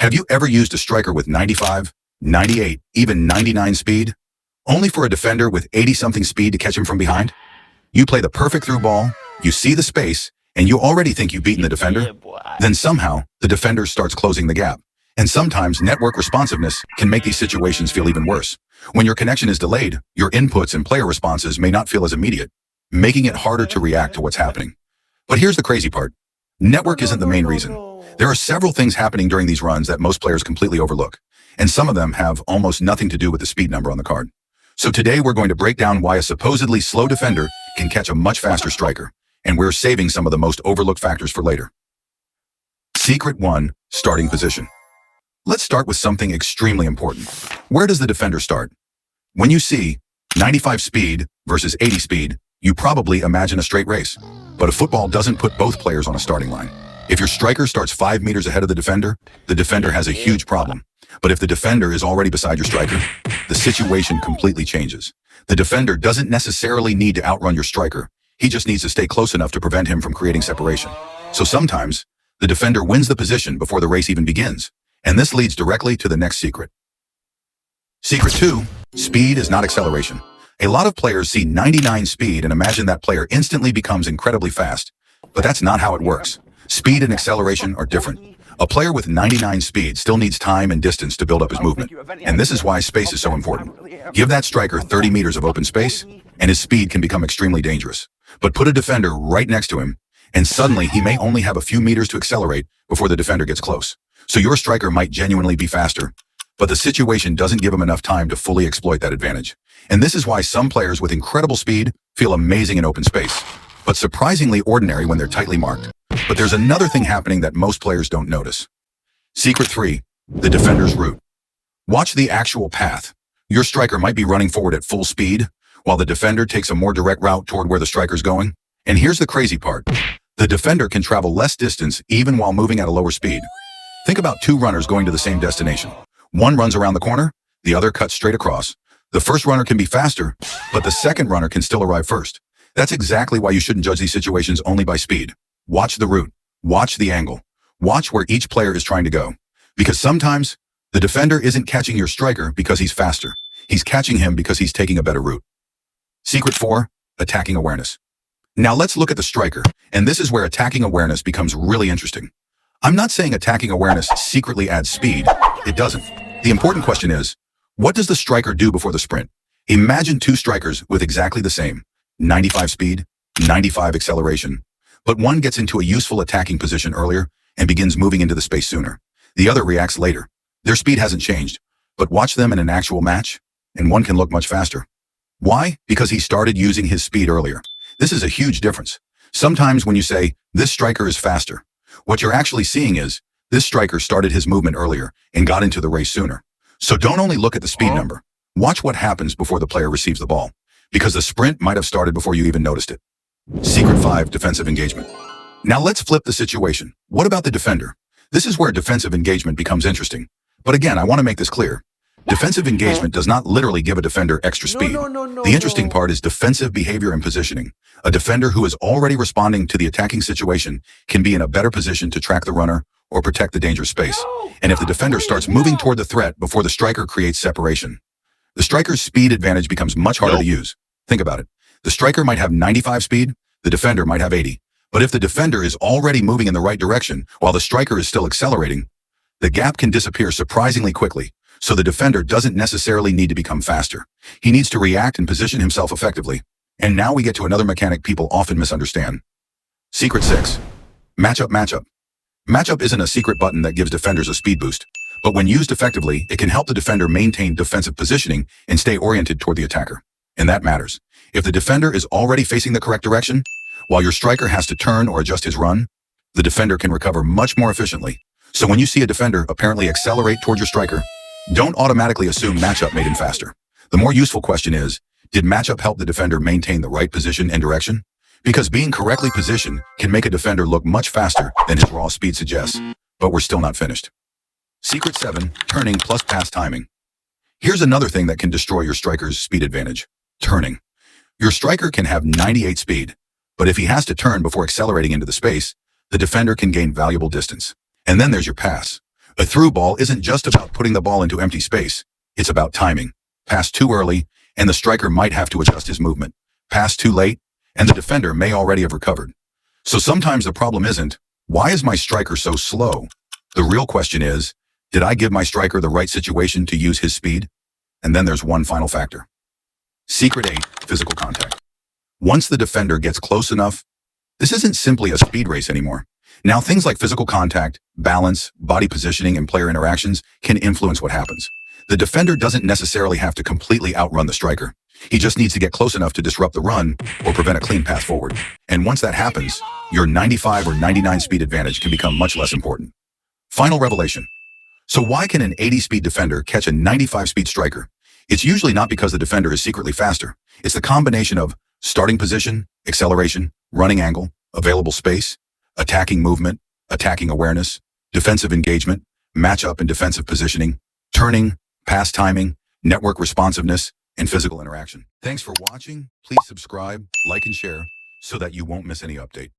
Have you ever used a striker with 95, 98, even 99 speed, only for a defender with 80-something speed to catch him from behind? You play the perfect through ball, you see the space, and you already think you've beaten the defender? Then somehow, the defender starts closing the gap. And sometimes network responsiveness can make these situations feel even worse. When your connection is delayed, your inputs and player responses may not feel as immediate, making it harder to react to what's happening. But here's the crazy part. Network isn't the main reason. There are several things happening during these runs that most players completely overlook, and some of them have almost nothing to do with the speed number on the card. So today we're going to break down why a supposedly slow defender can catch a much faster striker, and we're saving some of the most overlooked factors for later. Secret 1. Starting position. Let's start with something extremely important. Where does the defender start? When you see 95 speed versus 80 speed, you probably imagine a straight race. But a football doesn't put both players on a starting line. If your striker starts 5 meters ahead of the defender has a huge problem. But if the defender is already beside your striker, the situation completely changes. The defender doesn't necessarily need to outrun your striker. He just needs to stay close enough to prevent him from creating separation. So sometimes, the defender wins the position before the race even begins. And this leads directly to the next secret. Secret 2. Speed is not acceleration. A lot of players see 99 speed and imagine that player instantly becomes incredibly fast. But that's not how it works. Speed and acceleration are different. A player with 99 speed still needs time and distance to build up his movement. And this is why space is so important. Give that striker 30 meters of open space, and his speed can become extremely dangerous. But put a defender right next to him, and suddenly he may only have a few meters to accelerate before the defender gets close. So your striker might genuinely be faster, but the situation doesn't give him enough time to fully exploit that advantage. And this is why some players with incredible speed feel amazing in open space, but surprisingly ordinary when they're tightly marked. But there's another thing happening that most players don't notice. Secret 3. The defender's route. Watch the actual path. Your striker might be running forward at full speed, while the defender takes a more direct route toward where the striker's going. And here's the crazy part. The defender can travel less distance even while moving at a lower speed. Think about 2 runners going to the same destination. One runs around the corner, the other cuts straight across. The first runner can be faster, but the second runner can still arrive first. That's exactly why you shouldn't judge these situations only by speed. Watch the route. Watch the angle. Watch where each player is trying to go. Because sometimes, the defender isn't catching your striker because he's faster. He's catching him because he's taking a better route. Secret 4. Attacking awareness. Now let's look at the striker, and this is where attacking awareness becomes really interesting. I'm not saying attacking awareness secretly adds speed. It doesn't. The important question is, what does the striker do before the sprint? Imagine 2 strikers with exactly the same 95 speed, 95 acceleration. But one gets into a useful attacking position earlier and begins moving into the space sooner. The other reacts later. Their speed hasn't changed, but watch them in an actual match, and one can look much faster. Why? Because he started using his speed earlier. This is a huge difference. Sometimes when you say, this striker is faster, what you're actually seeing is, this striker started his movement earlier and got into the race sooner. So don't only look at the speed number. Watch what happens before the player receives the ball, because the sprint might have started before you even noticed it. Secret 5. Defensive engagement. Now let's flip the situation. What about the defender? This is where defensive engagement becomes interesting. But again, I want to make this clear. Defensive engagement does not literally give a defender extra speed. The interesting part is defensive behavior and positioning. A defender who is already responding to the attacking situation can be in a better position to track the runner or protect the dangerous space. And if the defender starts moving toward the threat before the striker creates separation, the striker's speed advantage becomes much harder to use. Think about it. The striker might have 95 speed, the defender might have 80. But if the defender is already moving in the right direction while the striker is still accelerating, the gap can disappear surprisingly quickly. So the defender doesn't necessarily need to become faster. He needs to react and position himself effectively. And now we get to another mechanic people often misunderstand. Secret 6. Matchup. Matchup isn't a secret button that gives defenders a speed boost, but when used effectively, it can help the defender maintain defensive positioning and stay oriented toward the attacker. And that matters. If the defender is already facing the correct direction, while your striker has to turn or adjust his run, the defender can recover much more efficiently. So when you see a defender apparently accelerate toward your striker, don't automatically assume matchup made him faster. The more useful question is, did matchup help the defender maintain the right position and direction? Because being correctly positioned can make a defender look much faster than his raw speed suggests. But we're still not finished. Secret 7. Turning plus pass timing. Here's another thing that can destroy your striker's speed advantage. Turning. Your striker can have 98 speed, but if he has to turn before accelerating into the space, the defender can gain valuable distance. And then there's your pass. A through ball isn't just about putting the ball into empty space. It's about timing. Pass too early, and the striker might have to adjust his movement. Pass too late, and the defender may already have recovered. So sometimes the problem isn't, why is my striker so slow? The real question is, did I give my striker the right situation to use his speed? And then there's one final factor. Secret 8, physical contact. Once the defender gets close enough, this isn't simply a speed race anymore. Now things like physical contact, balance, body positioning, and player interactions can influence what happens. The defender doesn't necessarily have to completely outrun the striker. He just needs to get close enough to disrupt the run or prevent a clean pass forward. And once that happens, your 95 or 99 speed advantage can become much less important. Final revelation. So why can an 80 speed defender catch a 95 speed striker? It's usually not because the defender is secretly faster. It's the combination of starting position, acceleration, running angle, available space, attacking movement, attacking awareness, defensive engagement, matchup and defensive positioning, turning, pass timing, network responsiveness, and physical interaction. Thanks for watching. Please subscribe, like, and share so that you won't miss any update.